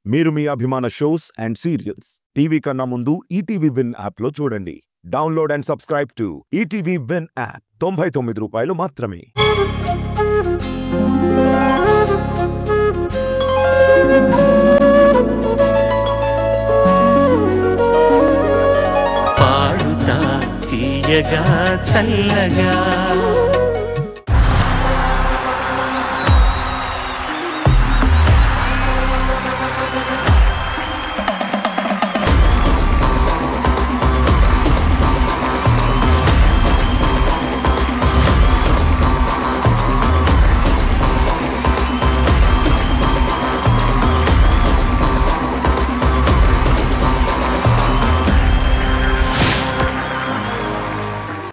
మీరు మీ అభిమాన shows and serials TV కన్నా ముందు ఈటీవీ విన్ యాప్ లో చూడండి. Download and subscribe to ETV win app. 99 రూపాయలు మాత్రమే. పాడుతా తీయగా చల్లగా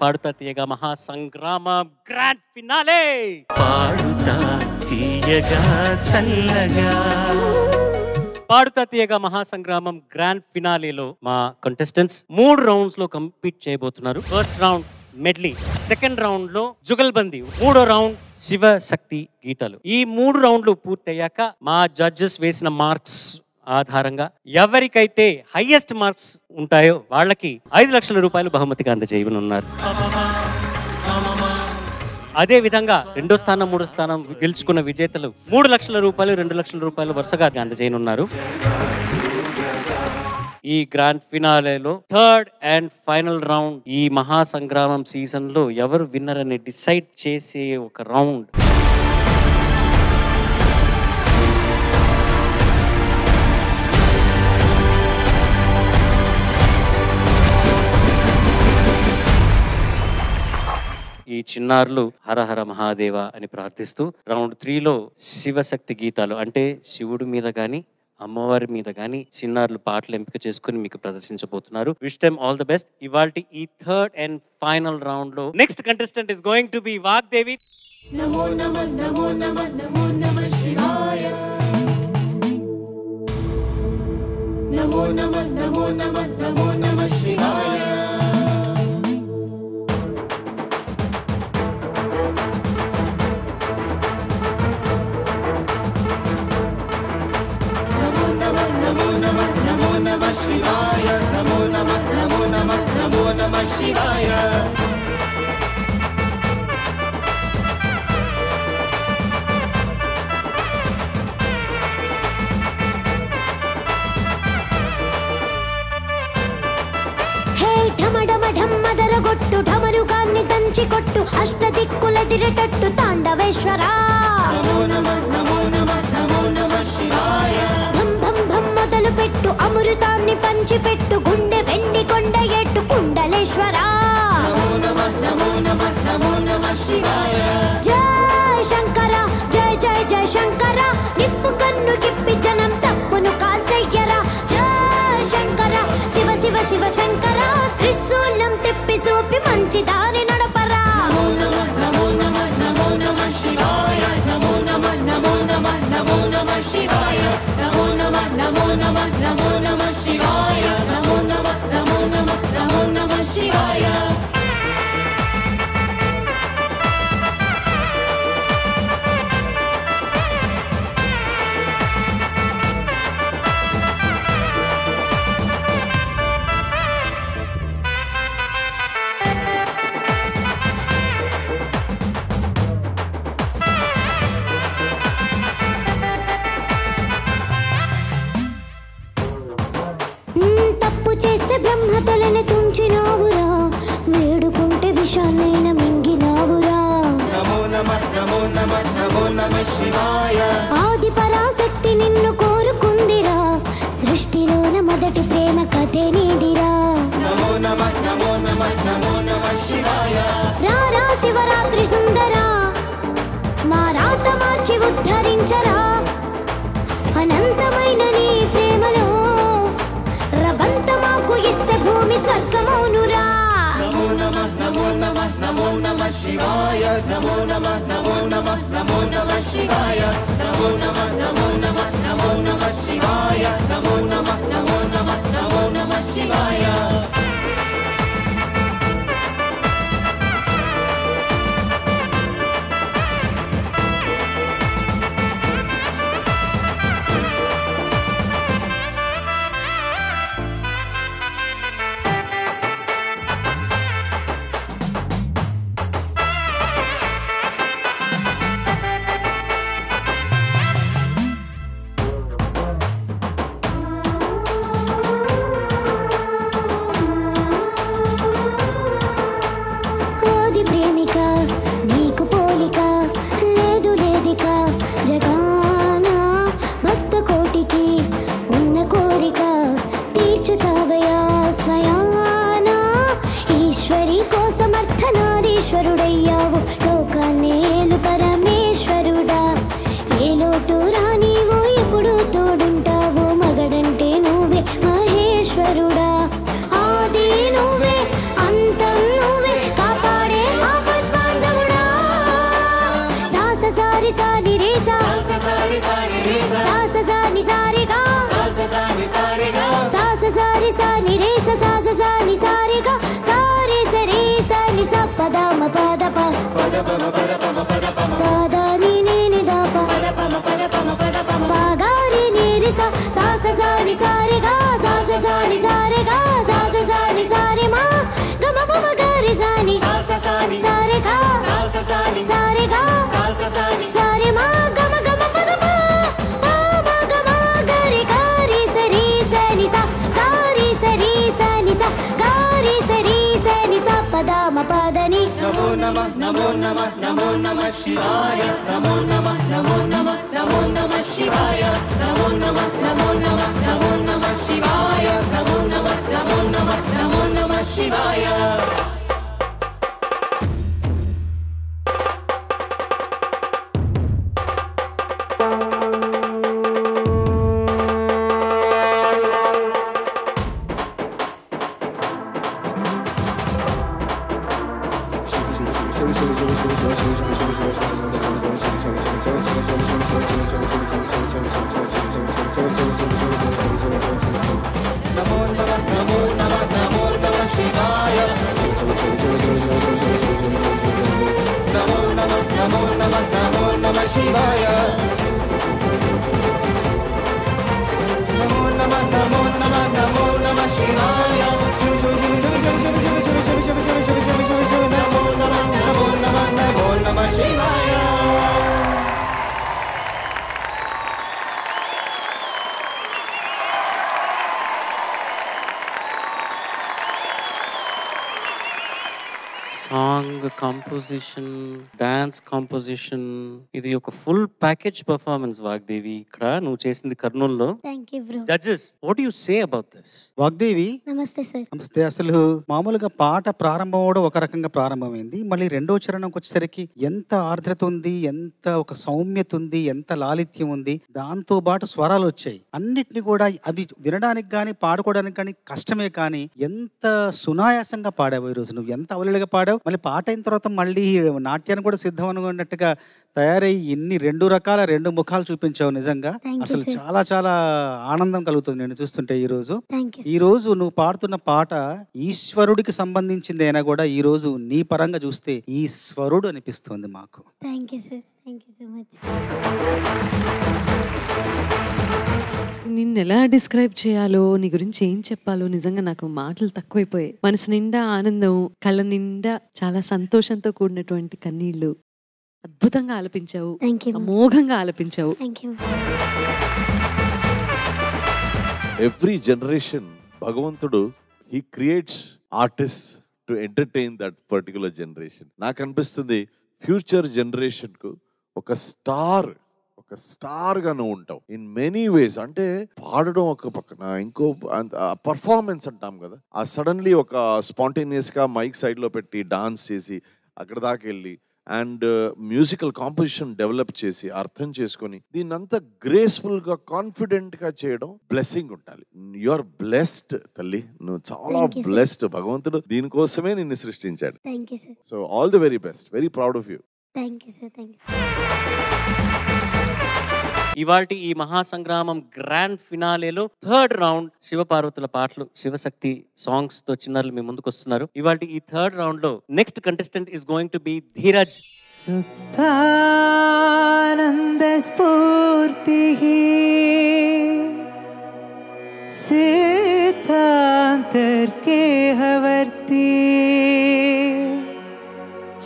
పాడుతా తీయగా మహాసంగ్రామం గ్రాండ్ ఫినాలే. పాడుతా తీయగా చల్లగా. పాడుతా తీయగా మహాసంగ్రామం గ్రాండ్ ఫినాలేలో మా కంటెస్టెంట్స్ 3 రౌండ్స్ లో కంపీట్ చేయబోతున్నారు. First round medley, second round లో జుగల్బందీ, మూడో రౌండ్ శివశక్తి గీతాలు. ఈ 3 రౌండ్లు పూర్తయ్యాక మా జడ్జెస్ వేసిన మార్క్స్ ఆధారంగా ఎవరికైతే హైయెస్ట్ మార్క్స్ ఉంటాయో వాళ్ళకి 5 లక్షల రూపాయలు బహుమతిగా అందజేయనున్నారు. అదే విధంగా 2వ స్థానం 3వ స్థానం గెలుచుకున్న విజేతలు 3 లక్షల రూపాయలు 2 లక్షల రూపాయలు వరుసగా అందజేయనున్నారు. ఈ గ్రాండ్ ఫినాలేలో థర్డ్ అండ్ ఫైనల్ రౌండ్, ఈ మహాసంగ్రామం సీజన్ లో ఎవరు విన్నర్ అని డిసైడ్ చేసే ఒక రౌండ్. ఈ చిన్నారులు హరహర మహాదేవ అని ప్రార్థిస్తూ రౌండ్ 3లో శివశక్తి గీతాలు, అంటే శివుడి మీద గాని అమ్మవారి మీద గాని చిన్నారులు పాటలు ఎంపిక చేసుకుని మీకు ప్రదర్శించబోతున్నారు. Wish them all the best. ఇవాల్టి ఈ థర్డ్ అండ్ ఫైనల్ రౌండ్ లో next contestant is going to be Vagdevi. నమో నమః నమో నమః నమో నమః శివాయ. నమో నమః నమో నమః నమో నమః శివాయ. శివాయ నమో నమః నమో నమః నమో నమః శివాయ. హే ఢమఢమ ఢమ్మదరగొట్టు, ఢమరుగాన్ని దంచి కొట్టు, అష్టదిక్కులెదిరేటట్టు తాండవేశ్వరా. నమో నమః నమో నమః నమో నమః శివాయ. మొదలు పెట్టు, అమృతాన్ని పంచిపెట్టు, గుండె వెండి కొండ ఎట్టు కుండలేశ్వరా. నమో నమః నమో నమః నమో నమః శివాయ. జయ శంకర జయ జయ జయ శంకర, నిప్పు కన్ను గిప్పి జనం తప్పును కాల్చెయ్యరా. జయ శంకర శివ శివ శివ శంకర, త్రిశూలం తిప్పి చూపి మంచి దారి నడపరా. నమో నమః నమో నమః నమో నమః శివాయ. నమో నమః నమో నమః నమో నమః శివాయ. నమో నమః నమో నమః నమో నమః శివాయ. నమో నమః నమో నమః నమో నమః శివాయ. తప్పు చేస్తే బ్రహ్మతలని తుంచినావురా, వేడుకుంటే విషాన్నైన మింగినావురా. నమో నమః నమో నమః నమో నమః శివాయ. ఆది పరాశక్తి నిన్ను కోరుకుందిరా, సృష్టిలోన మొదటి ప్రేమ కథే నీదిరా. నమో నమః నమో నమః నమో నమః శివాయ. రారా శివరాత్రి సుందరా, మా రాత మార్చి ఉద్ధరించరా. అనంతమైన నీ ప్రేమలో రవంత మాకు ఇస్తే భూమి స్వర్గమౌనురా. నమో నమః నమో నమః నమో నమః శివాయ. నమో నమః నమో నమః నమో నమః శివాయ. నమో నమః నమో నమః నమో నమః శివాయ. నమో నమః నమో నమః నమో నమః శివాయ. పాదాని నీని దాప పాగారి నీరి సా సాస సాని సారిగా సాస సాని సారిగా సాస సాని సారి మా గమ గమ గారి సాని సారిగా సారిగా సారి మా గమ గమ పద పా మా గమ గారి గారి సరి సని సా గారి సరి సని సా గారి సరి సని సా పద మ పదని నమో నమః నమో నమః నమో నమః శివాయ నమో నమః నమో నమః నమో నమః శివాయ నమో నమః నమో నమః నమో నమః శివాయ నమో నమః నమో నమః నమో నమః శివాయ సాంగ్ కంపోజిషన్, డాన్స్ కంపోజిషన్, ఇది ఒక ఫుల్ ప్యాకేజ్ పర్ఫార్మెన్స్ వాగ్దేవి. ఇక్కడ నువ్వు చేసింది కర్నూలులో. Thank you bro. Judges, what you say about this? Vagdevi నమస్తే సార్. నమస్తే. అసలు మామూలుగా పాట ప్రారంభం కూడా ఒక రకంగా ప్రారంభమైంది, మళ్ళీ రెండో చరణంకి వచ్చేసరికి ఎంత ఆర్ద్రత ఉంది, ఎంత ఒక సౌమ్యత ఉంది, ఎంత లాలిత్యం ఉంది, దాంతో పాటు స్వరాలు వచ్చాయి. అన్నిటిని కూడా అవి వినడానికి కానీ పాడుకోవడానికి కానీ కష్టమే, కానీ ఎంత సునాయాసంగా పాడావు ఈరోజు. నువ్వు ఎంత అవలీలగా పాడావు. మళ్ళీ పాట అయిన తర్వాత మళ్ళీ నాట్యాన్ని కూడా సిద్ధం అనుకున్నట్టుగా తయారయ్యి ఇన్ని రెండు ముఖాలు చూపించావు. నిజంగా అసలు చాలా చాలా ఆనందం కలుగుతుంది నేను చూస్తుంటే. ఈ రోజు నువ్వు పాడుతున్న పాట ఈశ్వరుడికి సంబంధించింది అయినా కూడా ఈ రోజు నీ పరంగా చూస్తే ఈశ్వరుడు అనిపిస్తుంది మాకు. Thank you sir. Thank you so much. నిన్ను ఎలా డిస్క్రైబ్ చేయాలో, నీ గురించి ఏం చెప్పాలో నిజంగా నాకు మాటలు తక్కువైపోయాయి. మనసు నిండా ఆనందం, కళ్ళ నిండా చాలా సంతోషంతో కూడినటువంటి కన్నీళ్లు. అద్భుతంగా ఆలపించావు, అమోఘంగా ఆలపించావు. ఎవ్రీ జనరేషన్ భగవంతుడు he creates artist to entertain that particular generation. నాకు అనిపిస్తుంది ఫ్యూచర్ జనరేషన్ కు ఒక స్టార్ గా నువ్వు ఉంటావు ఇన్ మెనీ వేస్. అంటే పాడడం ఒక పక్కన, ఇంకో పర్ఫార్మెన్స్ అంటాం కదా, ఆ సడన్లీ ఒక స్పాంటేనియస్ గా మైక్ సైడ్ లో పెట్టి డాన్స్ చేసి అక్కడ దాకా వెళ్ళి అండ్ మ్యూజికల్ కాంపోజిషన్ డెవలప్ చేసి అర్థం చేసుకొని దీన్నంతా గ్రేస్ఫుల్ గా కాన్ఫిడెంట్ గా చేయడం బ్లెస్సింగ్ ఉండాలి. యు ఆర్ బ్లెస్డ్ తల్లి, నువ్వు చాలా బ్లెస్డ్. భగవంతుడు దీనికోసమే నిన్ను సృష్టించాడు. So all the very best, very proud of you. ఇవాల్టి ఈ మహాసంగ్రామం గ్రాండ్ ఫినాలేలో థర్డ్ రౌండ్ శివపార్వతుల పాటలు, శివశక్తి సాంగ్స్ తో చిన్నారులు మీ ముందుకు వస్తున్నారు. ఇవాల్టి ఈ థర్డ్ రౌండ్ లో next contestant is going to be Dheeraj. సుఖానంద స్ఫూర్తి సిద్ధాంతర్కేహవర్తి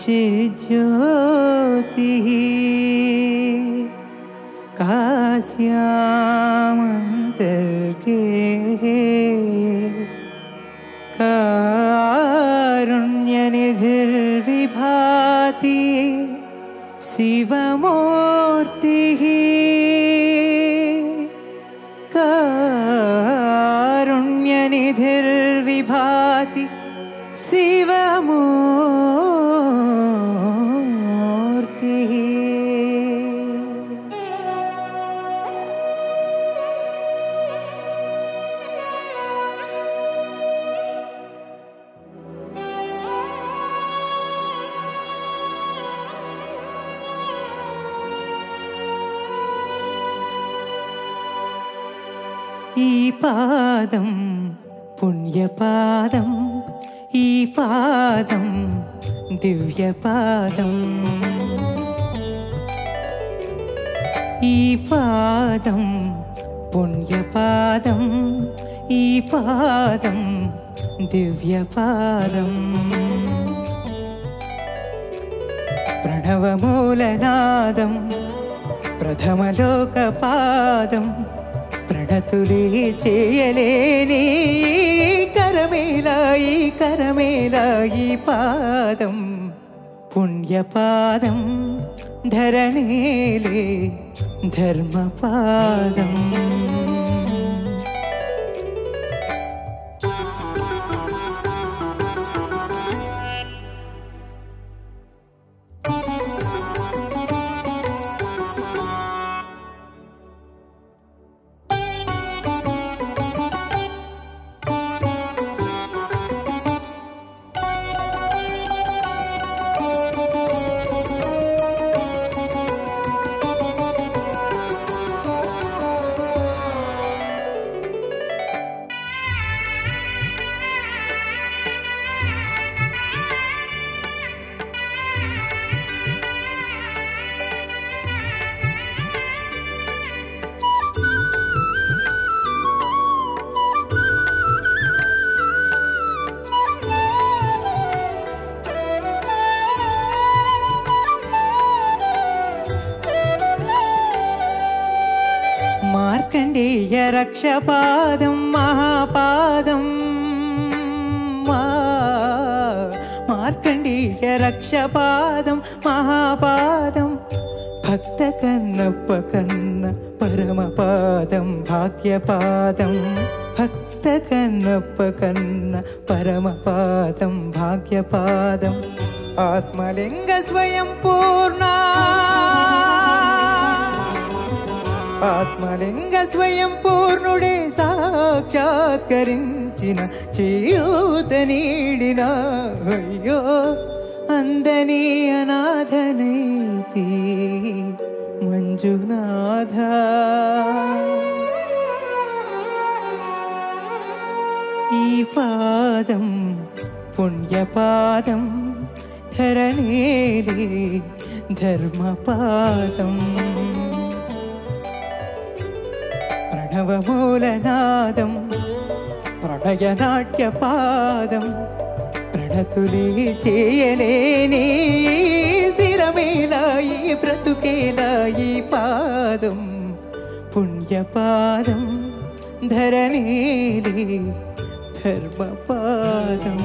చిజ్యోతి కాశ్యామంతర్గే కారుణ్యనిధిర్విభాతి శివమూర్తి కారుణ్యనిధిర్విభాతి శివమూర్తి. ఈ పాదం పుణ్యపాదం, ఈ పాదం దివ్యపాదం ఈ పాదం పుణ్యపాదం ఈ పాదం దివ్యపాదం ప్రణవమూలనాదం ప్రథమలోకపాదం ప్రణతులే చేయలేని కరమేలాయి కరమేలాయి పాదం పుణ్యపాదం ధరణేలే ధర్మపాదం మార్కండేయ రక్షపాదం మహాపాదం మార్కండేయ రక్షపాదం మహాపాదం భక్త కన్నప్ప కన్న పరమపాదం భాగ్యపాదం భక్త కన్నప్ప కన్న పరమపాదం భాగ్యపాదం ఆత్మలింగ స్వయం పూర్ణ ఆత్మలింగ స్వయం పూర్ణుడే సాక్షాత్కరించిన చేయూత నీడిన అయ్యో అందని అనాథనైతి మంజునాథ ఈ పాదం పుణ్యపాదం ధరణేలే ధర్మపాదం ప్రణవమూలనాదం ప్రణయనాట్యపాదం ప్రణతులే చేయలేని శిరమేలాయి బ్రతుకేలాయి పాదం పుణ్యపాదం ధరణేలే ధర్మపాదం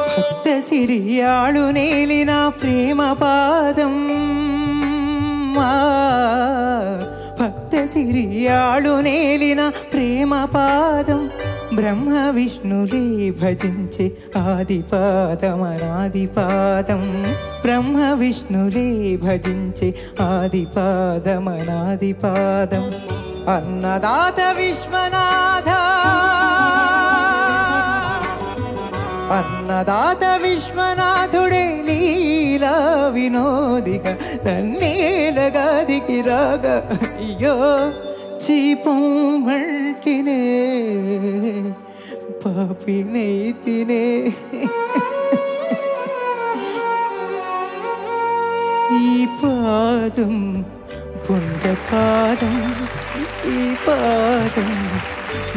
భక్త సిరియాడు నేలిన ప్రేమ పాదం భక్త సిరియాడు నేలిన ప్రేమ పాదం బ్రహ్మ విష్ణులే భజించే ఆదిపాదం అనాదిపాదం బ్రహ్మ విష్ణులే భజించే ఆదిపాదం అనాదిపాదం అన్నదాత విశ్వనాథ అన్నదాత విశ్వనాథుడే లీలా వినోదిగా నన్నేలగాదికి రాగా అయ్యో చీపంటినే పాపినైతినే ఈ పాదం పుణ్యపాదం ఈ పాదం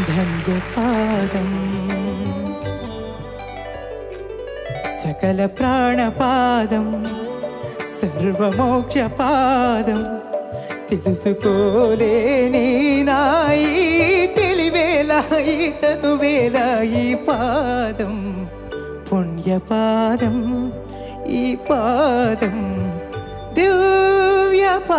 ధన్యపాదం సకల ప్రాణపాదం సర్వమోక్షపాదం తెలుసుకోలేని నాయి తెలివేలాయి తనువేలాయి పాదం పుణ్యపాదం ఈ పాదం దివ్యపాదం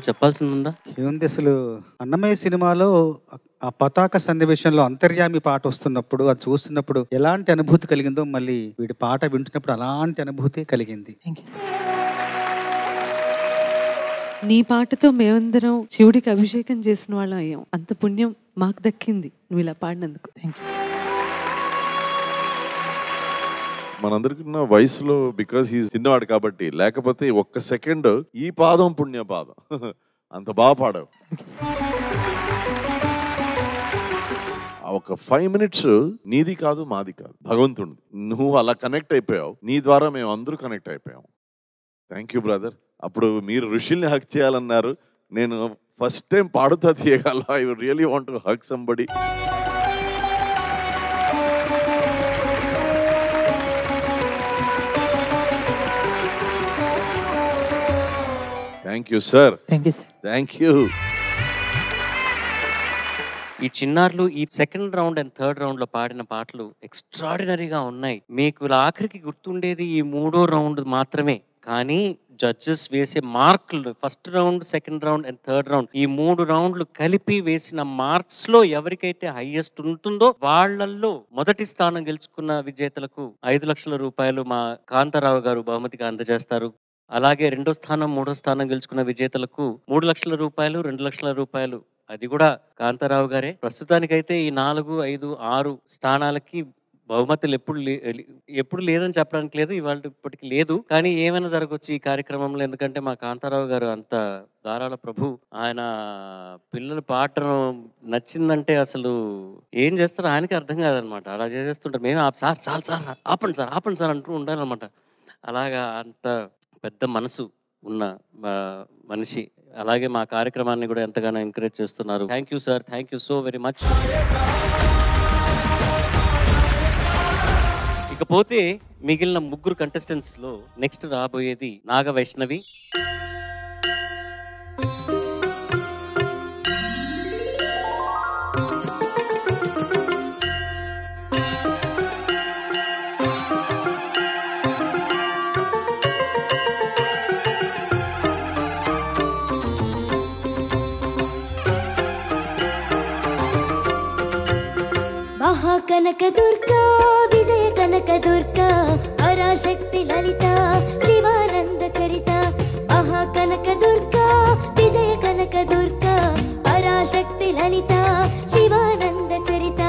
చెప్పాల్సిందా? ఏముంది అసలు, అన్నమయ్య సినిమాలో ఆ పతాక సన్నివేశంలో అంతర్యామి పాట వస్తున్నప్పుడు, అది చూస్తున్నప్పుడు ఎలాంటి అనుభూతి కలిగిందో మళ్ళీ వీడి పాట వింటున్నప్పుడు అలాంటి అనుభూతి కలిగింది. నీ పాటతో మేమందరం శివుడికి అభిషేకం చేసిన వాళ్ళం అయ్యాం. అంత పుణ్యం మాకు దక్కింది నువ్వు ఇలా పాడినందుకు. మనందరికి ఉన్న వయసులో బికాస్ హీ చిన్నవాడు కాబట్టి, లేకపోతే ఒక్క సెకండ్ ఈ పాదం పుణ్య పాదం అంత బాగా పాడావు. ఒక 5 minutes నీది కాదు మాది కాదు, భగవంతుడు. నువ్వు అలా కనెక్ట్ అయిపోయావు, నీ ద్వారా మేము అందరూ కనెక్ట్ అయిపోయాం. Thank you brother. అప్పుడు మీరు ఋషుల్ని హక్ చేయాలన్నారు, నేను first time Padutha Theeyaga. I really want to hug somebody. Thank you sir. Thank you. ఈ చిన్నారులు ఈ second round and third round లో పాడిన పాటలు ఎక్స్ట్రాడినరీగా ఉన్నాయి. మీకు ఆఖరికి గుర్తుండేది ఈ 3వ రౌండ్ మాత్రమే, కానీ జడ్జెస్ వేసే మార్కులు first round, second round and third round ఈ 3 రౌండ్లు కలిపి వేసిన మార్క్స్ లో ఎవరికైతే హైయెస్ట్ ఉంటుందో వాళ్ళల్లో మొదటి స్థానం గెలుచుకున్న విజేతలకు 5 లక్షల రూపాయలు మా కాంతారావు గారు బహుమతిగా అందజేస్తారు. అలాగే 2వ స్థానం, 3వ స్థానం గెలుచుకున్న విజేతలకు 3 లక్షల రూపాయలు, 2 లక్షల రూపాయలు, అది కూడా కాంతారావు గారే. ప్రస్తుతానికైతే ఈ 4, 5, 6 స్థానాలకి బహుమతులు ఎప్పుడు లేదని చెప్పడానికి లేదు, ఇవాళ ఇప్పటికి లేదు. కానీ ఏమైనా జరగవచ్చు ఈ కార్యక్రమంలో, ఎందుకంటే మా కాంతారావు గారు అంత దారాల ప్రభు. ఆయన పిల్లలు పాటను నచ్చిందంటే అసలు ఏం చేస్తారో ఆయనకి అర్థం కాదనమాట. అలా చేసేస్తుంటారు. మేము సార్ ఆపండి సార్ అంటూ ఉండాలన్నమాట. అలాగా అంత పెద్ద మనసు ఉన్న మనిషి. అలాగే మా కార్యక్రమాన్ని కూడా ఎంతగానో ఎంకరేజ్ చేస్తున్నారు. Thank you sir, thank you so very much. ఇకపోతే మిగిలిన 3 కంటెస్టెంట్స్ లో నెక్స్ట్ రాబోయేది నాగ వైష్ణవి, కనక దుర్గా, విజయ కనక దుర్గా, పరాశక్తి లలిత, శివానంద చరిత. మహా కనక దుర్గా, విజయ కనక దుర్గా, పరాశక్తి లలిత, శివానంద చరిత.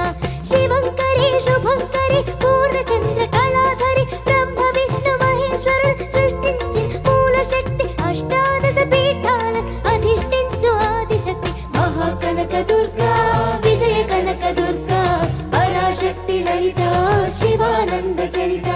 శివంకరి శుభంకరి, పూర్ణచంద్ర కళాధరి, బ్రహ్మ విష్ణు మహేశ్వరుడు సృష్టించిన మూల శక్తి, అష్టాదశ పీఠాల అధిష్ఠించు ఆదిశక్తి. మహా కనక దుర్గా, విజయ కనక దుర్గా, శక్తి లలిత, శివానంద చరిత.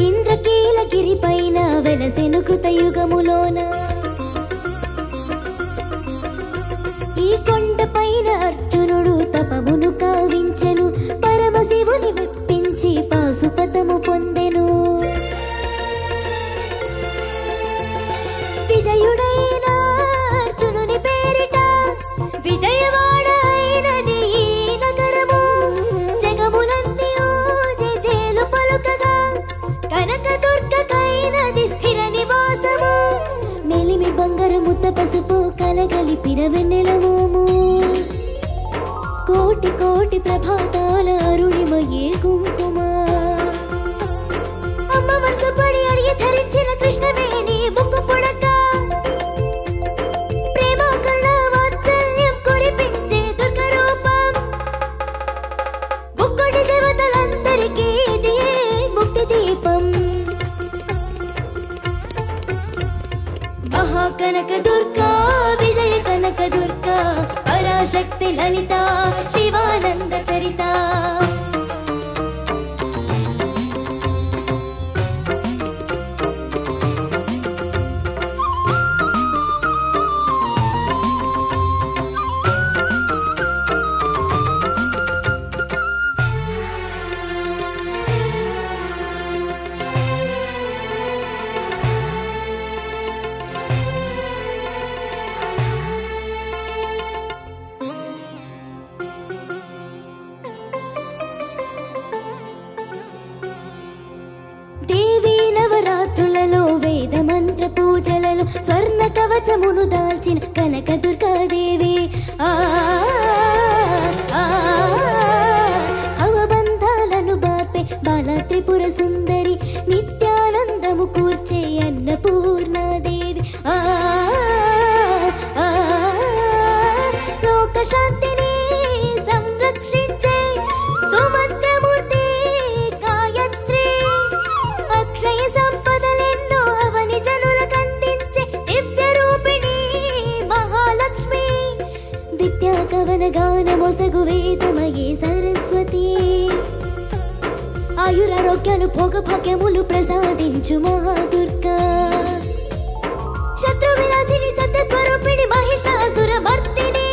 ఇంద్రకీలగిరి పైన వెలసెను కృతయుగములోన, ఈ కొండ పైన అర్జునుడు తపమును కావించెను, పరమశివుని మెప్పించి పాశుపతము పొందెను. విజయుడైన అర్జునుని పేరిట విజయవాడ అయినది ఈ నగరము. జగములన్నీ జేజేలు పలుకగా, కనకదుర్గకైనది స్థిర నివాసము. మెలిమి బంగారు ముద్ద పసుపు కలగలిపిన వెన్నెలమోము, కోటి కోటి ప్రభాతాల అరుణిమయే కుంకుమ. అమ్మ మనసుపడి అడిగి ధరించిన కృష్ణవేణి ముక్కు పుడక, ప్రేమ కరుణ వాత్సల్యం కురిపించే దుర్గరూపం. ముక్కోటి దేవతలందరికీ ఇది ముక్తి దీపం. మహాకనక దుర్గా, విజయ కనక దుర్గా, పరాశక్తి లలిత, శివానంద చరిత. కనక దుర్గాదేవి అవబంధాలను బాపే బాల త్రిపుర సుందరి నిత్యానందము కూర్చే అన్నపూర్ణాదేవి లోక శాంతిని సంరక్షించే సుమంత్రమూర్తి గాయత్రి అక్షయ సంపదలెన్నో అవని జనులకు అందించే దివ్య రూపిణి మహాలక్ష్మి విద్యా కవన గాన మొసగు వేదమయే సరస్వతి ఆయురారోగ్యాలు భోగ భాగ్యములు ప్రసాదించు మహాదుర్గా శత్రు వినాశిని సత్యస్వరూపిణి మహిషాసుర మర్దిని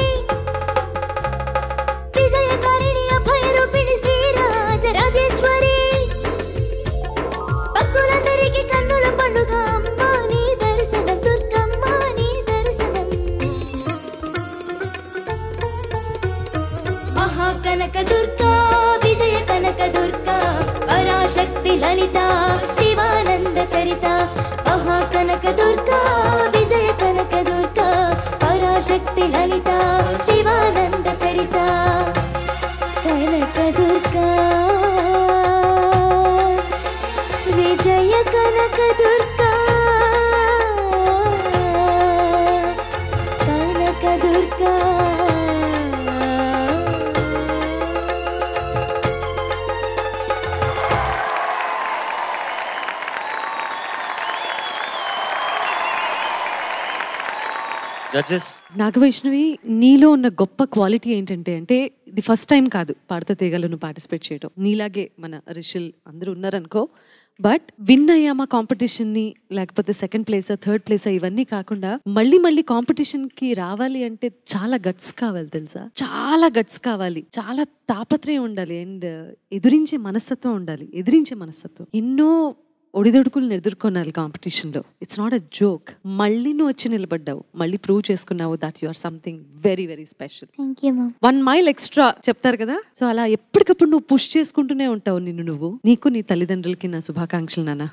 విజయకారిణి అభయ రూపిణి శ్రీరాజరాజేశ్వరి భక్తులందరికీ కన్నుల పండుగ అమ్మా నీ దర్శనం దుర్గమ్మ నీ దర్శనం మహాకనక దుర్గా విజయ కనక దుర్గా పరాశక్తి లలిత శివానంద చరిత మహాకనక దుర్గా విజయ కనక దుర్గా పరాశక్తి లలిత శివానంద చరిత కనక దుర్గా విజయ కనక దుర్గా కనక దుర్గా జడ్జెస్ నాగవైష్ణవి, నీలో ఉన్న గొప్ప క్వాలిటీ ఏంటంటే ఇది ఫస్ట్ టైం కాదు పాడత తీగలను పార్టిసిపేట్ చేయడం. నీలాగే మన రిషిల్ అందరూ ఉన్నారనుకో, బట్ విన్ అయ్యామా కాంపిటీషన్ని, లేకపోతే సెకండ్ ప్లేస్ థర్డ్ ప్లేస్ ఇవన్నీ కాకుండా మళ్ళీ కాంపిటీషన్కి రావాలి అంటే చాలా గట్స్ కావాలి తెలుసా, చాలా గట్స్ కావాలి, చాలా తాపత్రయం ఉండాలి, అండ్ ఎదిరించే మనస్తత్వం ఉండాలి. ఎన్నో ఒడిదొడుకులను ఎదుర్కొనాలి కాంపిటీషన్లో. It's not a joke. మళ్ళీ నువ్వు వచ్చి నిలబడ్డావు, మళ్ళీ ప్రూవ్ చేసుకున్నావు that you or something very very special. 1 mile extra చెప్తారు కదా, సో అలా ఎప్పటికప్పుడు నువ్వు పుష్ చేసుకుంటూనే ఉంటావు నిన్ను నువ్వు. నీకు నీ తల్లిదండ్రులకి నా శుభాకాంక్షలు నాన్న.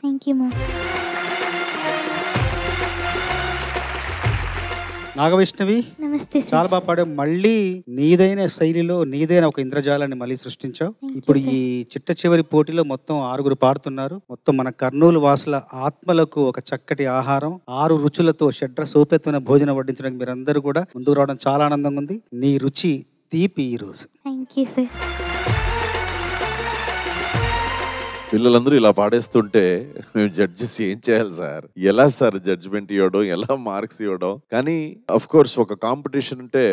నాగవైష్ణవి, నమస్తే సార్. చాలా బాగా పాడావు. మళ్ళీ నీదైన శైలిలో నీదైన ఒక ఇంద్రజాలాన్ని మళ్ళీ సృష్టించావు. ఇప్పుడు ఈ చిట్ట చివరి పోటీలో మొత్తం 6 పాడుతున్నారు. మొత్తం మన కర్నూలు వాసుల ఆత్మలకు ఒక చక్కటి ఆహారం, 6 రుచులతో షడ్ర సోపేతమైన భోజనం వడ్డించడానికి మీరందరూ కూడా ముందుకు రావడం చాలా ఆనందంగా ఉంది. నీ రుచి తీపి ఈ రోజు. Thank you sir. పిల్లలందరూ ఇలా పాడేస్తుంటే మేము జడ్జెస్ ఏం చేయాలి సార్? ఎలా సార్ జడ్జిమెంట్ ఇవ్వడం, ఎలా మార్క్స్ ఇవ్వడం? కానీ అఫ్ కోర్స్ ఒక కాంపిటీషన్ అంటే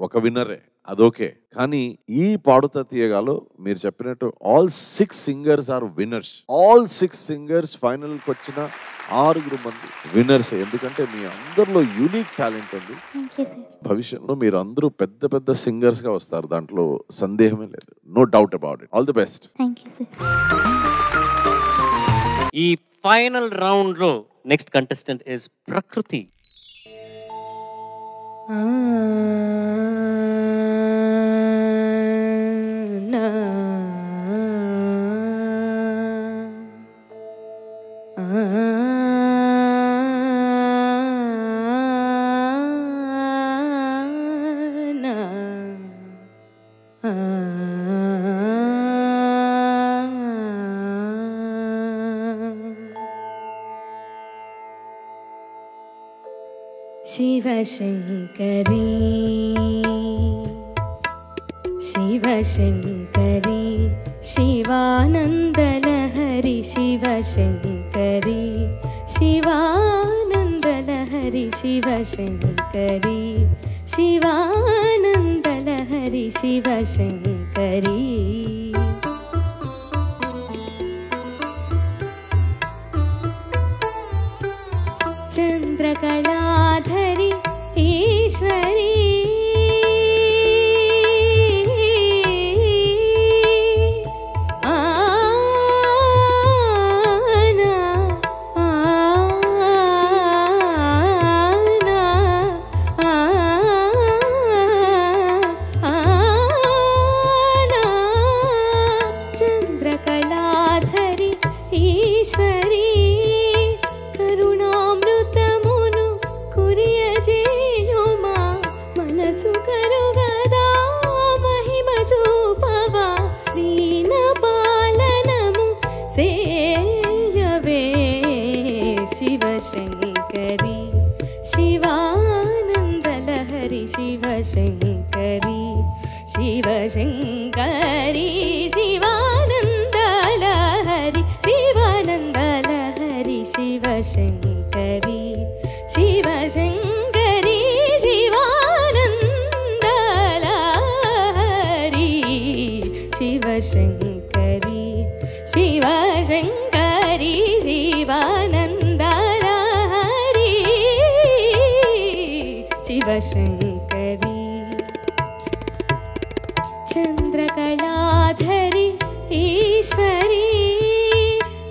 ఒక విన్నరే, అదోకే. కానీ ఈ పాడుతా తీయగాలో మీరు చెప్పినట్టు all 6 singers are winners. All 6 singers ఫైనల్కి వచ్చిన 6 మంది విన్నర్స్. ఎందుకంటే మీ అందరిలో యూనిక్ టాలెంట్ ఉంది. భవిష్యత్తులో మీరు అందరూ పెద్ద పెద్ద సింగర్స్ గా వస్తారు, దాంట్లో సందేహమే లేదు. No doubt about it. All the best. ఈ ఫైనల్ రౌండ్ లో next contestant is Prakruthi. Shivashankari Shivashankari शिवानन्दलहरि Shivashankari शिवानन्दलहरि Shivashankari शिवानन्दलहरि Shivashankari चन्द्रकलाधरि ईश्वरी శివశంకరి శివశంకరి శివానందలహరి శివశంకరి చంద్రకళాధరి ఈశ్వరి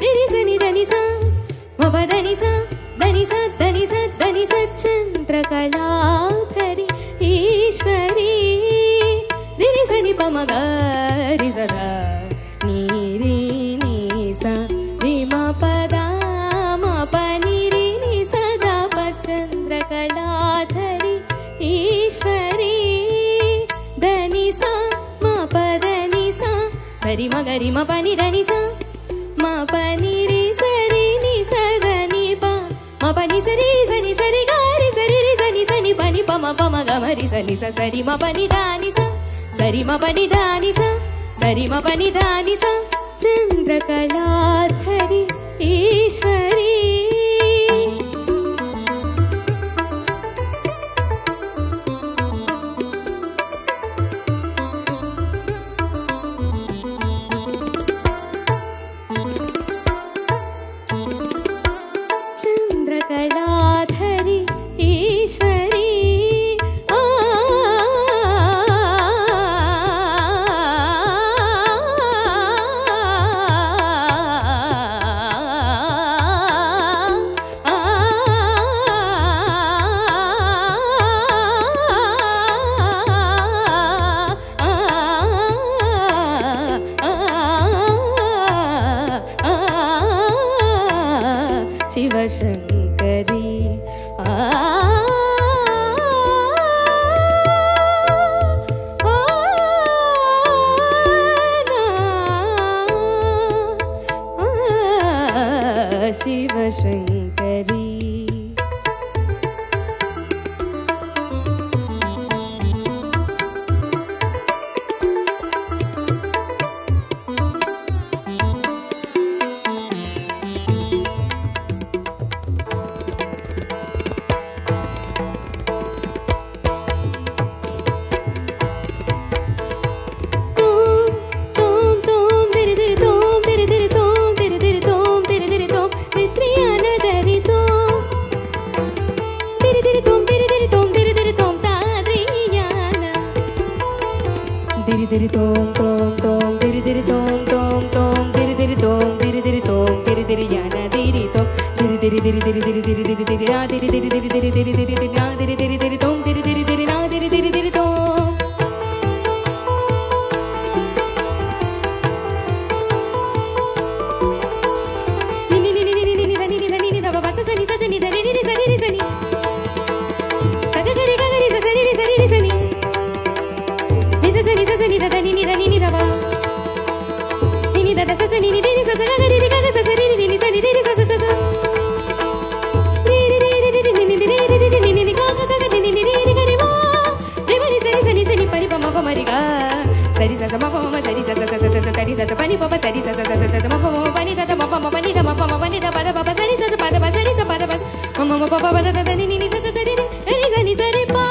నిరిసని ధనిస మపధనిస ధనిస ధనిస ధనిస చంద్రకళాధరి ఈశ్వరి నిరిసని పమగరి సదా నీరి నిస రిమ పద మప నిరి ని సదా చంద్రకళాధరి ఈశ్వరి ధనిస మపధనిస సరి మగరి మ పని ధనిస మ పని రి సరి ని సదని ప మ పని సరి సని సరి గారి సరి రి సని సని పని ప మ ప మ గ మరి సని స సరి మ పని ధాని స సరి మ పని ధాని స సరి మ పని ధాని స చంద్రకళాధరి Eshwari చంద్రకళాధరి Eshwari Shivashankari Shivashankari diri tom tom tom diri diri tom tom tom diri diri tom diri diri tom diri diri yana diri tom diri diri diri diri diri diri diri diri na diri diri diri diri diri diri diri na diri diri diri tom diri diri diri na diri diri diri tom ni ni ni ni ni ni ni ni ni ni da ba sa ni sa ni da ni ni sa ni sa ni sa ga ri ga ri sa ri ri sa ri ri sa ni ni sa ni da ni ni da ni ni da ba ni ni da da sa ni ni ni sa ga ri ri ga sa ri ri ni sa ni ri ri sa sa sa ri ri ri ri ri ni ni ri ri ri ni ni ga ga ga ni ni ri ri ga ri ma ri ma ni sa ni pa ri pa ma pa ma ri ga sa ri sa sa ma pa ma sa ri sa sa sa sa sa ri sa sa pa ni pa pa sa ri sa sa sa sa sa ma pa ma pa ni da da ma pa ma pa ni da ma pa ma pa ni da pa da pa pa sa ri sa sa pa da pa sa ri sa pa da pa ma ma pa pa pa da da ni ni ni sa sa ri ri ga ni sa ri pa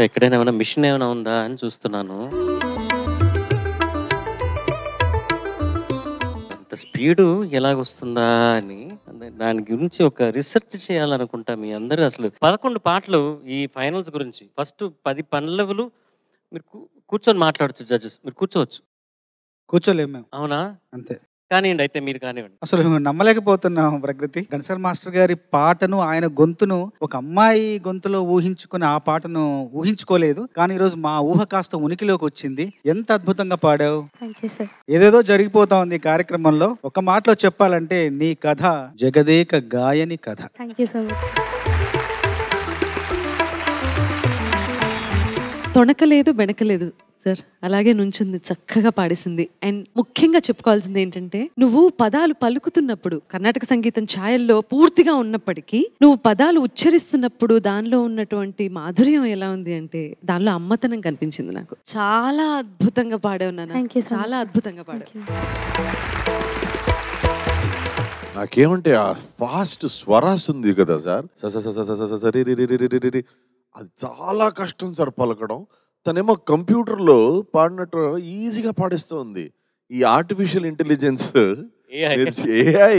ఎక్కడైనా ఏమైనా machine ఏమైనా ఉందా అని చూస్తున్నాను. అంత speed ఎలాగొస్తుందా అని దాని గురించి ఒక రీసెర్చ్ చేయాలనుకుంటా. మీ అందరూ అసలు 11 పాటలు ఈ ఫైనల్స్ గురించి ఫస్ట్ 10 పల్లవులు మీరు కూర్చొని మాట్లాడచ్చు. జడ్జెస్ మీరు కూర్చోలేము మేము. అవునా? అంతే. కానివ్వండి, అయితే మీరు కానివ్వండి. అసలు నమ్మలేకపోతున్నాం ప్రకృతి. ఘంటసాల మాస్టర్ గారి పాటను, ఆయన గొంతును ఒక అమ్మాయి గొంతులో ఊహించుకుని ఆ పాటను ఊహించుకోలేదు. కానీ ఈరోజు మా ఊహ కాస్త ఉనికిలోకి వచ్చింది. ఎంత అద్భుతంగా పాడావు. ఏదేదో జరిగిపోతా ఉంది ఈ కార్యక్రమంలో. ఒక మాటలో చెప్పాలంటే నీ కథ జగదేక గాయని కథ. తొణకలేదు, బెనకలేదు, సార్ అలాగే నుంచింది, చక్కగా పాడేసింది. అండ్ ముఖ్యంగా చెప్పుకోవాల్సింది ఏంటంటే, నువ్వు పదాలు పలుకుతున్నప్పుడు కర్ణాటక సంగీతం ఛాయల్లో పూర్తిగా ఉన్నప్పటికీ నువ్వు పదాలు ఉచ్చరిస్తున్నప్పుడు దానిలో ఉన్నటువంటి మాధుర్యం ఎలా ఉంది అంటే దానిలో అమ్మతనం కనిపించింది నాకు. చాలా అద్భుతంగా పాడావు నాన్న. Thank you so చాలా much. అద్భుతంగా పాడావు. నాకేమంటే ఆ ఫాస్ట్ స్వరాస్ ఉంది కదా సార్, అది చాలా కష్టం సార్ పలకడం. తనేమో కంప్యూటర్లో పాడినట్టు ఈజీగా పాడిస్తూ ఉంది. ఈ ఆర్టిఫిషియల్ ఇంటెలిజెన్స్ ఏఐ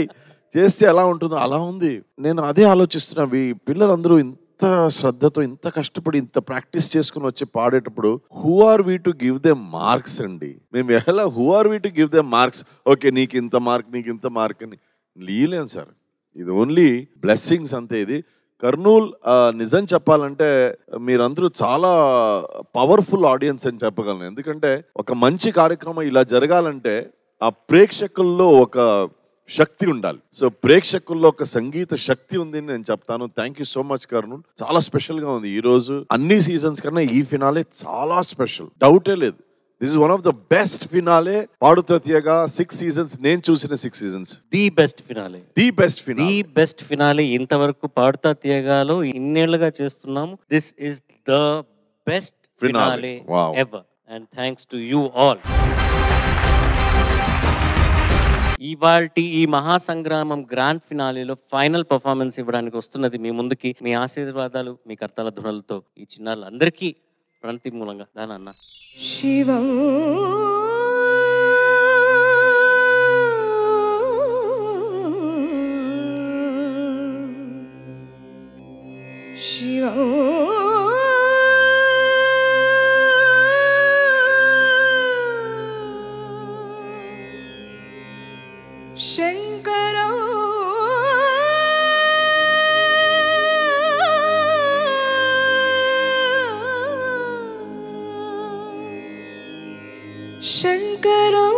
చేస్తే ఎలా ఉంటుందో అలా ఉంది. నేను అదే ఆలోచిస్తున్నా, ఈ పిల్లలందరూ ఇంత శ్రద్ధతో ఇంత కష్టపడి ఇంత ప్రాక్టీస్ చేసుకుని వచ్చి పాడేటప్పుడు who are we to give them marks అండి? మేము ఎలా who are we to give them marks? Okay నీకు ఇంత మార్క్, నీకు ఇంత మార్క్ అని లీలేం సార్. ఇది ఓన్లీ బ్లెస్సింగ్స్ అంతే. ఇది కర్నూల్ నిజం చెప్పాలంటే మీరందరూ చాలా పవర్ఫుల్ ఆడియన్స్ అని చెప్పగలను. ఎందుకంటే ఒక మంచి కార్యక్రమం ఇలా జరగాలంటే ఆ ప్రేక్షకుల్లో ఒక శక్తి ఉండాలి. సో ప్రేక్షకుల్లో ఒక సంగీత శక్తి ఉంది అని నేను చెప్తాను. Thank you so much Kurnool. చాలా స్పెషల్ గా ఉంది ఈ రోజు. అన్ని సీజన్స్ కన్నా ఈ ఫినాలే చాలా స్పెషల్, డౌటే లేదు. This is one of the best finale. Padutha Theeyaga 6 seasons నేను చూసిన 6 seasons the best finale. The best finale. The best finale ఇంతవరకు పాడుతా తీయగాలో ఇన్నేళ్లుగా చేస్తున్నాము. This is the best finale ever and thanks to you all. ఇవాల్టి ఈ మహాసంగ్రామం గ్రాండ్ ఫినాలేలో ఫైనల్ పర్ఫార్మెన్స్ ఇవ్వడానికి వస్తున్నది మీ ముందుకి. మీ ఆశీర్వాదాలు, మీ కర్తల ధ్వనులతో ఈ చిన్నారులందరికీ ప్రణతి మూలంగా దాని అన్న శివం శివం శంకరం శంకరం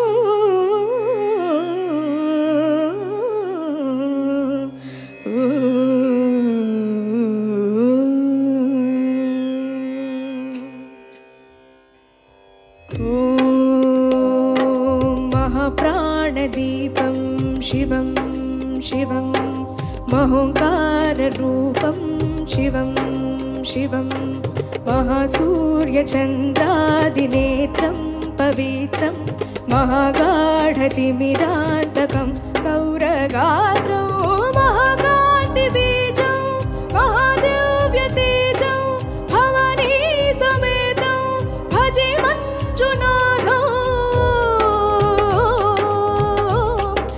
మహాప్రాణదీపం శివం శివం మహోంకారరూపం శివం శివం మహాసూర్యచంద్రాదినేత్రం పవిత్రం మహాగాఢతిమిరాంతకం సౌరగాత్రం మహాకాంతిబీజం మహాదివ్యతేజం భవానీ సమేతం భజే మంజునాథం.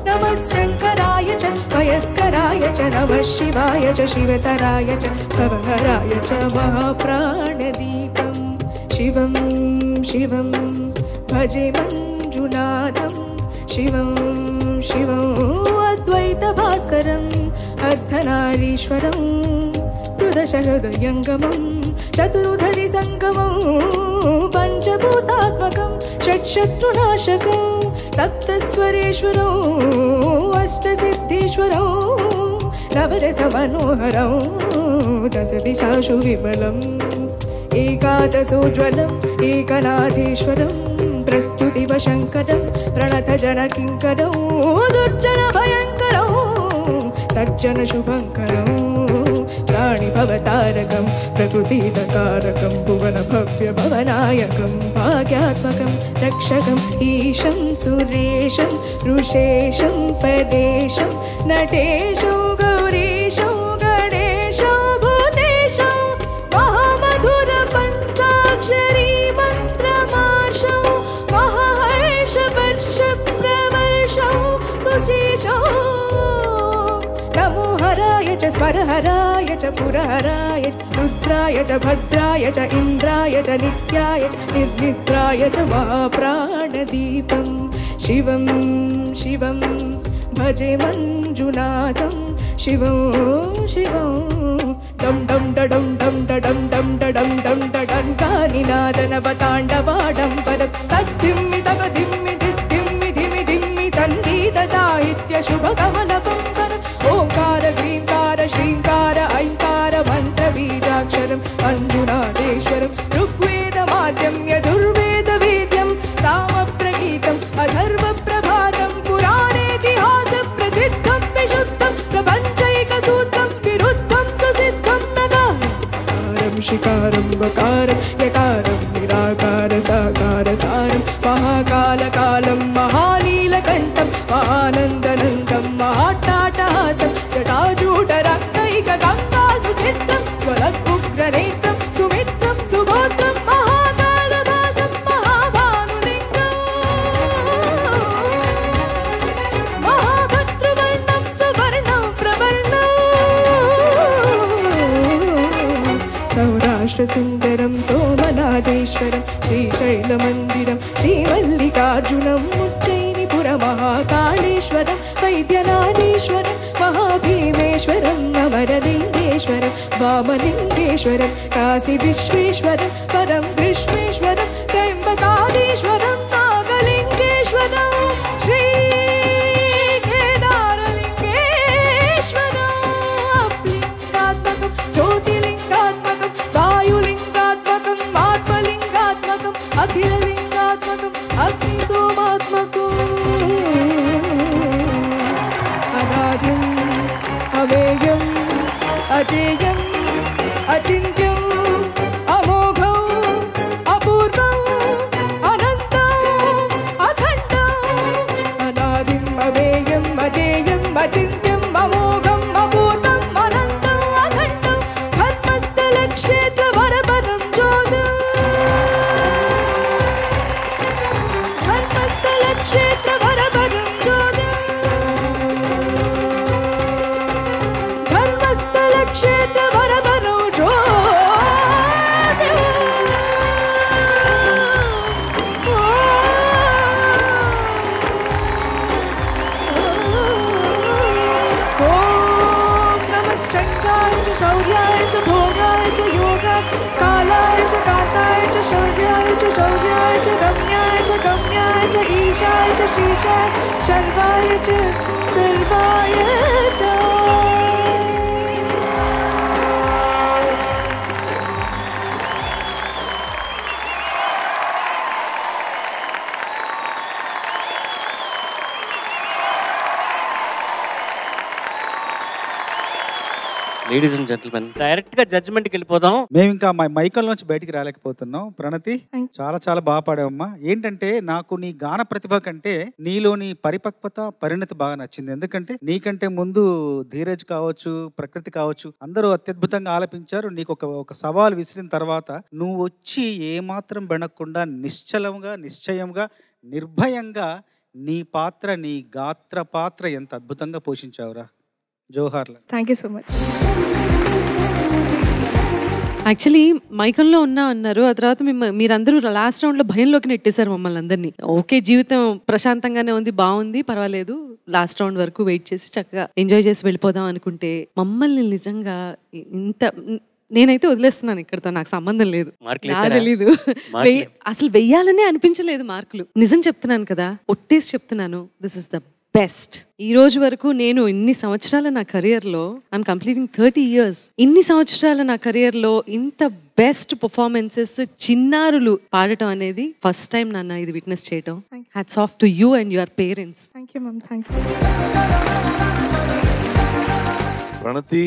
నమః శంకరాయ చ వయస్కరాయ చ నమః శివాయ చ శివతరాయ చ భవహరాయ చ మహాప్రాణదీపం శివం శివం భజే మంజునాథం శివం శివం అద్వైత భాస్కరం అర్ధనారీశ్వరం త్రిదశహృదయంగమం చతుర్ధరి సంగమం పంచభూతాత్మకం షట్శత్రునాశకం సప్తస్వరేశ్వరం అష్టసిద్ధీశ్వరం నవరస మనోహరం దశ దిశాశు విమలం ఏకాదశోజ్వలం ఏకనాథేశ్వరం ప్రస్తుతివ శంకరం ప్రణత జన కింకరం దుర్జన భయంకరం సజ్జన శుభంకరం ప్రాణి భవతారకం ప్రకృతికారకం భువన భవ్య భవనాయకం భాగ్యాత్మకం రక్షకం ఈశం సురేశం ఋషేశం పదేశం నటేశం గౌరీశం గణేశం భూతేశం మహామధుర పంచాక్షరీ మంత్రమార్షం మహాహర్ష వర్ష ప్రవర్షం సుశేషం నమో హరాయ చ స్వరహరాయ చ పురహరాయ రుద్రాయ చ భద్రాయ చ ఇంద్రాయ చ నిత్యాయ చ నిర్నిద్రాయ చ మహాప్రాణదీపం శివం శివం భజే మంజునాథం శివం శివం డం డం డడం డం డడం డం డడం డం డడం నినాదనవతాండవాడం పదం తద్దిమ్మి తగ దిమ్మి దిమ్మి ధిమి ధిమ్మి సంగీత సాహిత్య శుభకమలపం పరం ఓంకార గ్రీంకార శ్రీంకార ఐంకార మంత్ర బీజాక్షరం మంజునాథేశ్వరం ఋగ్వేద మాధ్యమ్య దుర్వేద సౌరాష్ట్రసుందరం సోమనాథేశ్వరం శ్రీశైలమందిరం శ్రీమల్లికార్జునం ఉజ్జయినిపురమహాకాళేశ్వరం వైద్యనాథేశ్వరం మహాభీమేశ్వరం అమరలింగేశ్వరం వామలింగేశ్వరం కాశీ విశ్వేశ్వరం పరం విశ్వేశ్వరం త్రయంబకాధీశ్వరం నాగలింగేశ్వరం శ్రీ కేదారలింగేశ్వరం అప్లింగాత్మకం జ్యోతిలింగాత్మకం వాయులింగాత్మకం ఆత్మలింగాత్మకం అఖిలలింగాత్మకం అగ్నిసోమాత్మకం అనాదిం అవేయం అజేయం అచింత్యం అమోఘం అపూర్వం అనంతం అఖండం అనాదిం అవేయం అజేయం అచింత్యం అమోఘం అపూర్వం అనంతం అఖండం ధర్మస్థల క్షేత్ర వరపరం జ్యోతిం ధర్మస్థల క్షేత్ర వరపరం జ్యోతిం ధర్మస్థల క్షేత్ర వరపరం జ్యోతిం ఓం నమః శంకరాయ చ శౌర్యాయ చ భోగాయ చ యోగాయ కాలాయ చ కాంతాయ చ శౌర్యాయ చ రమ్యాయ చ గమ్యాయ చ ఈశాయ చ శ్రీశాయ సర్వాయ చ సర్వాయ చ లేడీస్ అండ్ జెంటిల్మెన్, డైరెక్ట్ గా జడ్జ్మెంట్ కి వెళ్ళిపోదాం. మేము ఇంకా మైకల్ నుంచి బయటికి రాలేకపోతున్నాం. ప్రణతి చాలా చాలా బాగా పాడావమ్మా. ఏంటంటే నాకు నీ గాన ప్రతిభ కంటే నీలోని పరిపక్వత పరిణతి బాగా నచ్చింది. ఎందుకంటే నీకంటే ముందు ధీరజ్ కావచ్చు, ప్రకృతి కావచ్చు, అందరూ అత్యద్భుతంగా ఆలపించారు. నీకు ఒక సవాల్ విసిరిన తర్వాత నువ్వు వచ్చి ఏమాత్రం బెనక్కుండా నిశ్చయంగా నిర్భయంగా నీ పాత్ర, నీ గాత్ర పాత్ర ఎంత అద్భుతంగా పోషించావురా. జోహార్లా. Thank you so much. Actually మైకంలో ఉన్నా అన్నారు. ఆ తర్వాత మీరందరూ లాస్ట్ రౌండ్ లో భయంలోకి నెట్టేశారు మమ్మల్ని అందరినీ. ఓకే, జీవితం ప్రశాంతంగానే ఉంది, బాగుంది, పర్వాలేదు, లాస్ట్ రౌండ్ వరకు వెయిట్ చేసి చక్కగా ఎంజాయ్ చేసి వెళ్ళిపోదాం అనుకుంటే మమ్మల్ని నిజంగా ఇంత నేనైతే వదిలేస్తున్నాను ఇక్కడతో, నాకు సంబంధం లేదు, నాకు తెలీదు, అసలు వెయ్యాలనే అనిపించలేదు మార్కులు. నిజం చెప్తున్నాను కదా, ఒట్టేసి చెప్తున్నాను, దిస్ ఇస్ ద బెస్ట్. ఈ రోజు వరకు నేను ఇన్ని సంవత్సరాల నా కెరియర్లో, ఐఎమ్ కంప్లీటింగ్ 30 years, ఇన్ని సంవత్సరాల నా కెరియర్లో ఇంత బెస్ట్ పర్ఫార్మెన్సెస్ చిన్నారులు పాడటం అనేది ఫస్ట్ టైం నాన్న ఇది విట్నెస్ చేయటం. Hats off to you and your parents. Thank you ma'am. Thank you. Pranathi,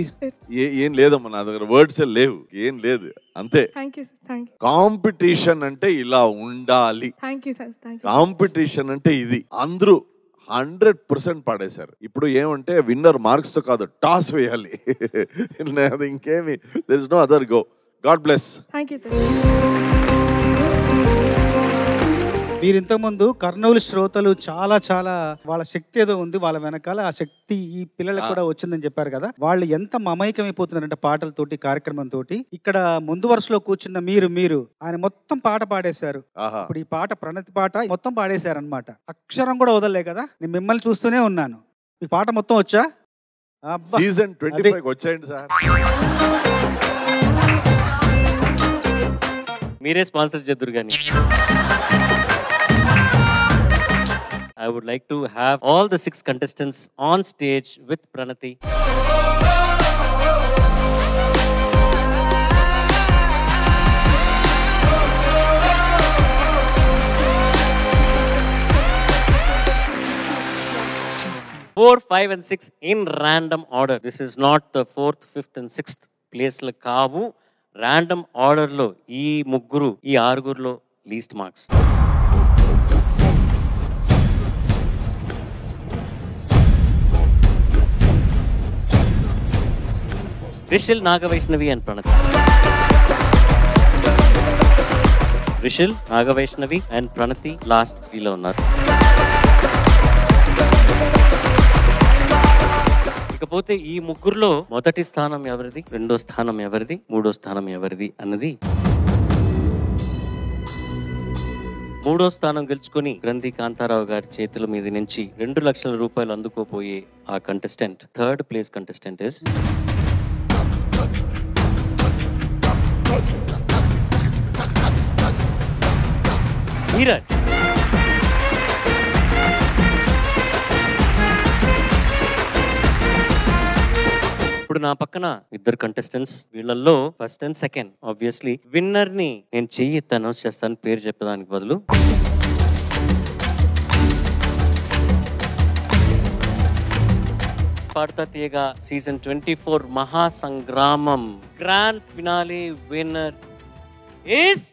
ఏం లేదమ్మా, నా దగ్గర వర్డ్స్ లేవు, ఏం లేదు, అంతే. కాంపిటీషన్ అంటే ఇలా ఉండాలి. కాంపిటీషన్ అంటే ఇది. అందరూ 100% పాడేశారు. ఇప్పుడు ఏమంటే విన్నర్ మార్క్స్ తో కాదు, టాస్ వేయాలి. ఇంకేమి, there is no other go. God bless. Thank you sir. మీరు ఇంతకుముందు కర్నూలు శ్రోతలు చాలా చాలా వాళ్ళ శక్తి ఏదో ఉంది వాళ్ళ వెనకాల, ఆ శక్తి ఈ పిల్లలకు కూడా వచ్చిందని చెప్పారు కదా. వాళ్ళు ఎంత మమైకమైపోతున్నారంటే పాటలతోటి, కార్యక్రమంతో. ఇక్కడ ముందు వరుసలో కూర్చున్న మీరు ఆయన మొత్తం పాట పాడేశారు. ఇప్పుడు ఈ పాట ప్రణతి పాట మొత్తం పాడేశారు అనమాట. అక్షరం కూడా వదలలే కదా. నేను మిమ్మల్ని చూస్తూనే ఉన్నాను. ఈ పాట మొత్తం వచ్చా? సీజన్ 25 వచ్చేయండి సార్. మీరే స్పాన్సర్ చేద్దురు కానీ. I would like to have all the 6 contestants on stage with Pranati. Four, 5 and 6 in random order. This is not the 4th, 5th and 6th place la kavu. Random order lo ee mugguru, ee argurlo least marks. Rishil, Nagavaishnavi and Pranati. Rishil, Nagavaishnavi and Pranati last 3 lo unnaru. ఇకపోతే ఈ ముగ్గురులో మొదటి స్థానం ఎవరిది, రెండో స్థానం ఎవరిది, మూడో స్థానం ఎవరిది అన్నది మూడో స్థానం గెలుచుకుని గ్రంథి కాంతారావు గారి చేతుల మీద నుంచి 2 లక్షల రూపాయలు అందుకోపోయే ఆ contestant, third place contestant is Dheeraj. ఇప్పుడు నా పక్కన ఇద్దరు కంటెస్టెంట్స్, వీళ్ళల్లో first and second obviously winner ని నేను చెయ్యి ఎత్తి అనౌన్స్ చేస్తాను పేరు చెప్పడానికి బదులు. పాడుతా తీయగా సీజన్ 24 మహాసంగ్రామం grand finale winner is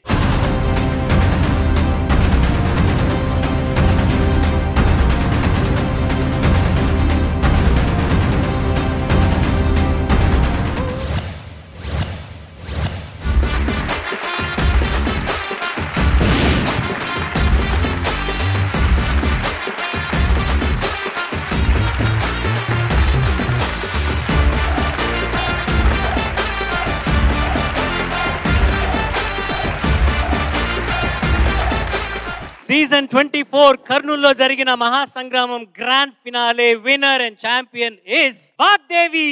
season 24 కర్నూలులో జరిగిన మహాసంగ్రామం grand finale winner and champion is Vagdevi.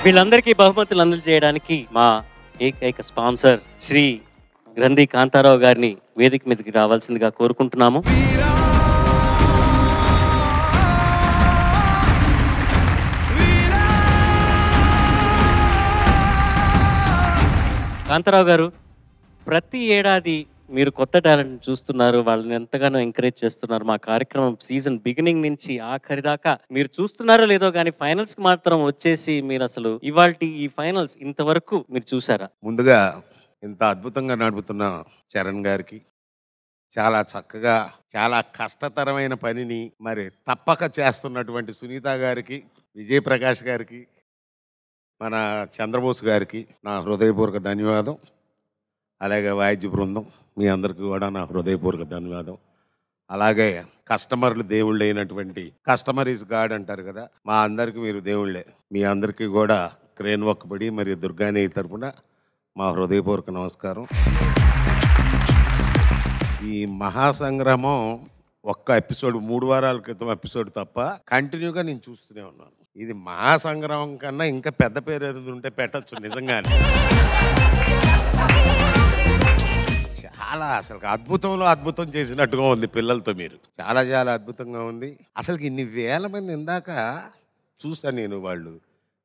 వీళ్ళందరికీ బహుమతులు అందజేయడానికి మా ఏకైక స్పాన్సర్ శ్రీ గ్రంథి కాంతారావు గారిని వేదిక మీదకి రావాల్సిందిగా కోరుకుంటున్నాము. కాంతారావు గారు, ప్రతి ఏడాది మీరు కొత్త టాలెంట్ చూస్తున్నారు, వాళ్ళని ఎంతగానో ఎంకరేజ్ చేస్తున్నారు. మా కార్యక్రమం సీజన్ బిగినింగ్ నుంచి ఆఖరి దాకా మీరు చూస్తున్నారో లేదో కానీ ఫైనల్స్ కి మాత్రం వచ్చేసి మీరు అసలు ఇవాల్టి ఈ ఫైనల్స్ ఇంతవరకు మీరు చూసారా? ముందుగా ఇంత అద్భుతంగా నడుపుతున్న చరణ్ గారికి, చాలా చక్కగా చాలా కష్టతరమైన పనిని మరి తప్పక చేస్తున్నటువంటి సునీత గారికి, విజయప్రకాష్ గారికి, మన చంద్రబోస్ గారికి నా హృదయపూర్వక ధన్యవాదం. అలాగే వాయిద్య బృందం మీ అందరికీ కూడా నా హృదయపూర్వక ధన్యవాదం. అలాగే కస్టమర్లు దేవుళ్ళు అయినటువంటి కస్టమర్ ఈజ్ గాడ్ అంటారు కదా, మా అందరికీ మీరు దేవుళ్ళే. మీ అందరికీ కూడా క్రేన్ ఒక్కబడి మరియు దుర్గానే తరపున మా హృదయపూర్వక నమస్కారం. ఈ మహాసంగ్రామం ఒక్క ఎపిసోడ్ 3 వారాల క్రితం ఎపిసోడ్ తప్ప కంటిన్యూగా నేను చూస్తూనే ఉన్నాను. ఇది మహాసంగ్రామం కన్నా ఇంకా పెద్ద పేరు ఏది ఉంటే పెట్టచ్చు నిజంగానే. చాలా అసలు అద్భుతంలో అద్భుతం చేసినట్టుగా ఉంది పిల్లలతో. మీరు చాలా చాలా అద్భుతంగా ఉంది. అసలు ఇన్ని వేల మంది ఇందాక చూసాను నేను, వాళ్ళు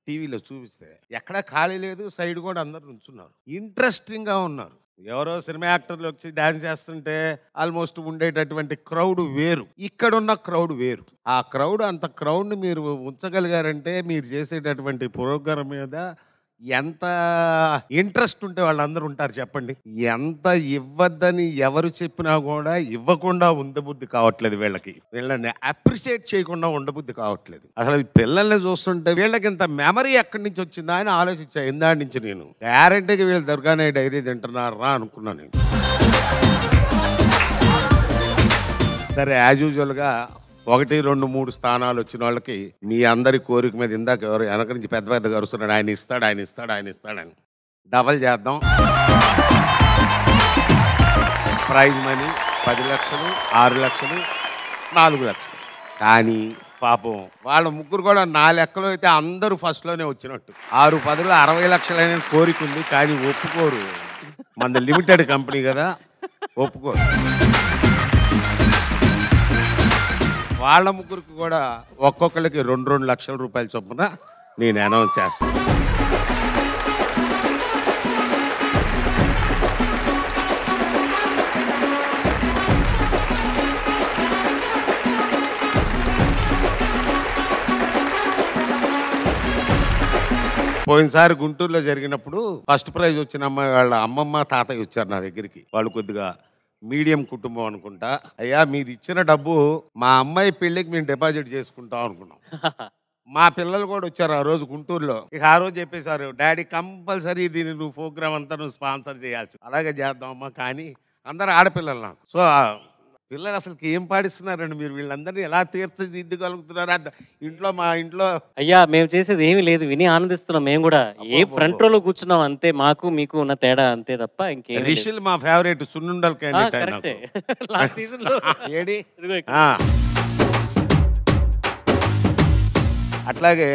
టీవీలో చూపిస్తే ఎక్కడా ఖాళీ లేదు, సైడ్ కూడా అందరు నుంచున్నారు, ఇంట్రెస్టింగ్గా ఉన్నారు. ఎవరో సినిమా యాక్టర్లు వచ్చి డాన్స్ చేస్తుంటే ఆల్మోస్ట్ ఉండేటటువంటి క్రౌడ్ వేరు, ఇక్కడున్న క్రౌడ్ వేరు. ఆ క్రౌడ్, అంత క్రౌడ్ని మీరు ఉంచగలిగారంటే మీరు చేసేటటువంటి ప్రోగ్రాం మీద ఎంత ఇంట్రెస్ట్ ఉంటే వాళ్ళందరూ ఉంటారు చెప్పండి. ఎంత ఇవ్వద్దని ఎవరు చెప్పినా కూడా ఇవ్వకుండా ఉండబుద్ధి కావట్లేదు వీళ్ళకి, వీళ్ళని అప్రిషియేట్ చేయకుండా ఉండబుద్ధి కావట్లేదు. అసలు పిల్లల్ని చూస్తుంటే వీళ్ళకి ఇంత మెమరీ ఎక్కడి నుంచి వచ్చిందా అని ఆలోచించా ఇందాడి నుంచి. నేను గ్యారెంటీగా వీళ్ళు దుర్గానే డైరీ తింటున్నారా అనుకున్నాను నేను. సరే, యాజ్ యూజువల్గా 1, 2, 3 స్థానాలు వచ్చిన వాళ్ళకి మీ అందరి కోరిక మీద ఇందాక ఎవరు వెనక నుంచి పెద్ద పెద్దగా అరుస్తున్నాడు, ఆయన ఇస్తాడు ఆయన ఇస్తాడు ఆయన ఇస్తాడని. డబల్ చేద్దాం. ప్రైజ్ మనీ 10 లక్షలు, 6 లక్షలు, 4 లక్షలు. కానీ పాపం వాళ్ళ ముగ్గురు కూడా నా లెక్కలో అయితే అందరూ ఫస్ట్లోనే వచ్చినట్టు. 6 10 60 లక్షలైన కోరిక ఉంది, కానీ ఒప్పుకోరు. మన లిమిటెడ్ కంపెనీ కదా, ఒప్పుకోరు. వాళ్ళ ముగ్గురికి కూడా ఒక్కొక్కరికి 2 లక్షల రూపాయల చొప్పున నేను అనౌన్స్ చేస్తాను. పోయినసారి గుంటూరులో జరిగినప్పుడు ఫస్ట్ ప్రైజ్ వచ్చిన అమ్మాయి వాళ్ళ అమ్మమ్మ తాతయ్య వచ్చారు నా దగ్గరికి. వాళ్ళు కొద్దిగా మీడియం కుటుంబం అనుకుంటా. అయ్యా, మీరు ఇచ్చిన డబ్బు మా అమ్మాయి పెళ్ళికి మేము డిపాజిట్ చేసుకుంటాం అనుకున్నాం. మా పిల్లలు కూడా వచ్చారు ఆ రోజు గుంటూరులో. ఇక ఆ రోజు చెప్పేశారు, డాడీ కంపల్సరీ దీన్ని నువ్వు ప్రోగ్రామ్ అంతా నువ్వు స్పాన్సర్ చేయాల్సి. అలాగే చేద్దామమ్మా, కానీ అందరు ఆడపిల్లలు నాకు. సో పిల్లలు అసలు ఏం పాడిస్తున్నారండి మీరు? వీళ్ళందరినీ ఎలా తీర్చిదిద్దగలుగుతున్నారు? మా ఇంట్లో అయ్యా మేము చేసేది ఏమీ లేదు, విని ఆనందిస్తున్నాం మేము కూడా. ఏ ఫ్రంట్ రోలో కూర్చున్నాం అంతే, మాకు మీకు ఉన్న తేడా అంతే తప్ప ఇంకేం. రిషిల్ మా ఫేవరెట్ సున్నుండల్ కరెక్టే. లాస్ట్ సీజన్ లో ఏడి అట్లాగే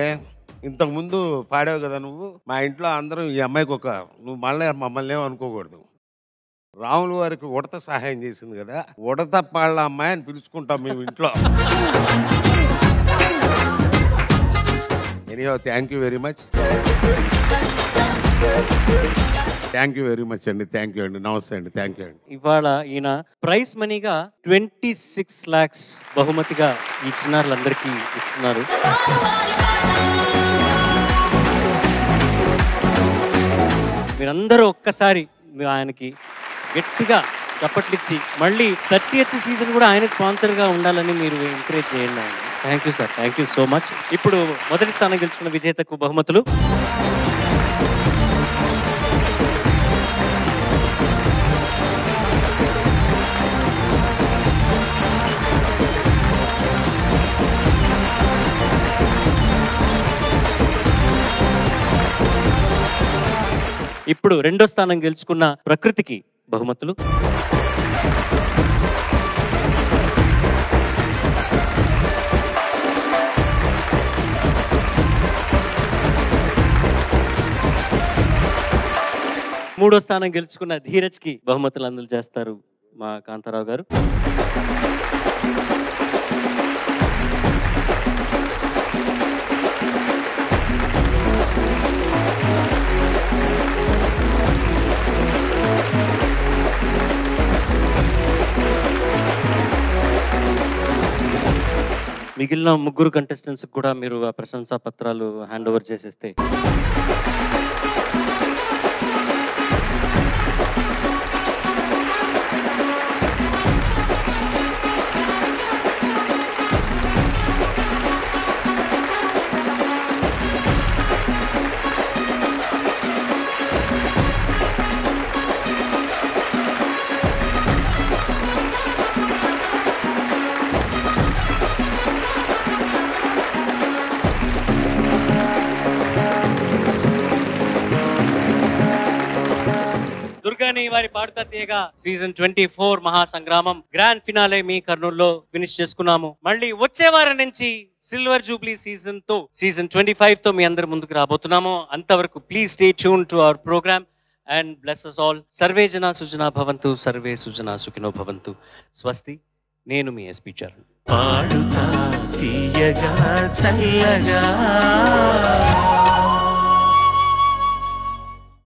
ఇంతకుముందు పాడావు కదా నువ్వు. మా ఇంట్లో అందరం ఈ అమ్మాయికి నువ్వు మమ్మల్ని ఏమనుకోకూడదు, రాములు వారికి ఉడత సహాయం చేసింది కదా, ఉడత పాళ్ళ అమ్మాయి అని పిలుచుకుంటాం మేము ఇంట్లో. Anyhow thank you very much. Thank you very much అండి. థ్యాంక్ యూ అండి. నమస్తే అండి. థ్యాంక్ యూ అండి. ఇవాళ ఈయన ప్రైజ్ మనీగా 26 lakhs బహుమతిగా ఈ చిన్నారులందరికీ ఇస్తున్నారు. మీరందరూ ఒక్కసారి ఆయనకి గట్టిగా చప్పట్లిచ్చి మళ్ళీ 30th season కూడా ఆయన స్పాన్సర్గా ఉండాలని మీరు ఎంకరేజ్ చేయండి ఆయన. Thank you sir, thank you so much. ఇప్పుడు మొదటి స్థానం గెలుచుకున్న విజేతకు బహుమతులు. ఇప్పుడు రెండో స్థానం గెలుచుకున్న ప్రకృతికి బహుమతులు. మూడో స్థానం గెలుచుకున్న ధీరజ్కి బహుమతులు అందజేస్తారు మా కాంతారావు గారు. మిగిలిన ముగ్గురు కంటెస్టెంట్స్ కూడా మీరు ఆ ప్రశంసా పత్రాలు హ్యాండ్ ఓవర్ చేసేస్తే దుర్గాని వారి పాడుతా తీయగా సీజన్ 24 మహాసంగ్రామం గ్రాండ్ ఫినాలే మీ కర్నూలులో ఫినిష్ చేసుకున్నాము. మళ్ళీ వచ్చే వారం నుంచి సిల్వర్ జూబ్లీ సీజన్ 25 తో మీ అందరి ముందుకు రాబోతున్నాము. అంతవరకు please stay tuned to our program and bless us all. సర్వే జనా సుజనా భవంతు, సర్వే సుజనా సుఖినో భవంతు. స్వస్తి. నేను మీ ఎస్పీ చరణ్. పాడుతా తీయగా చల్లగా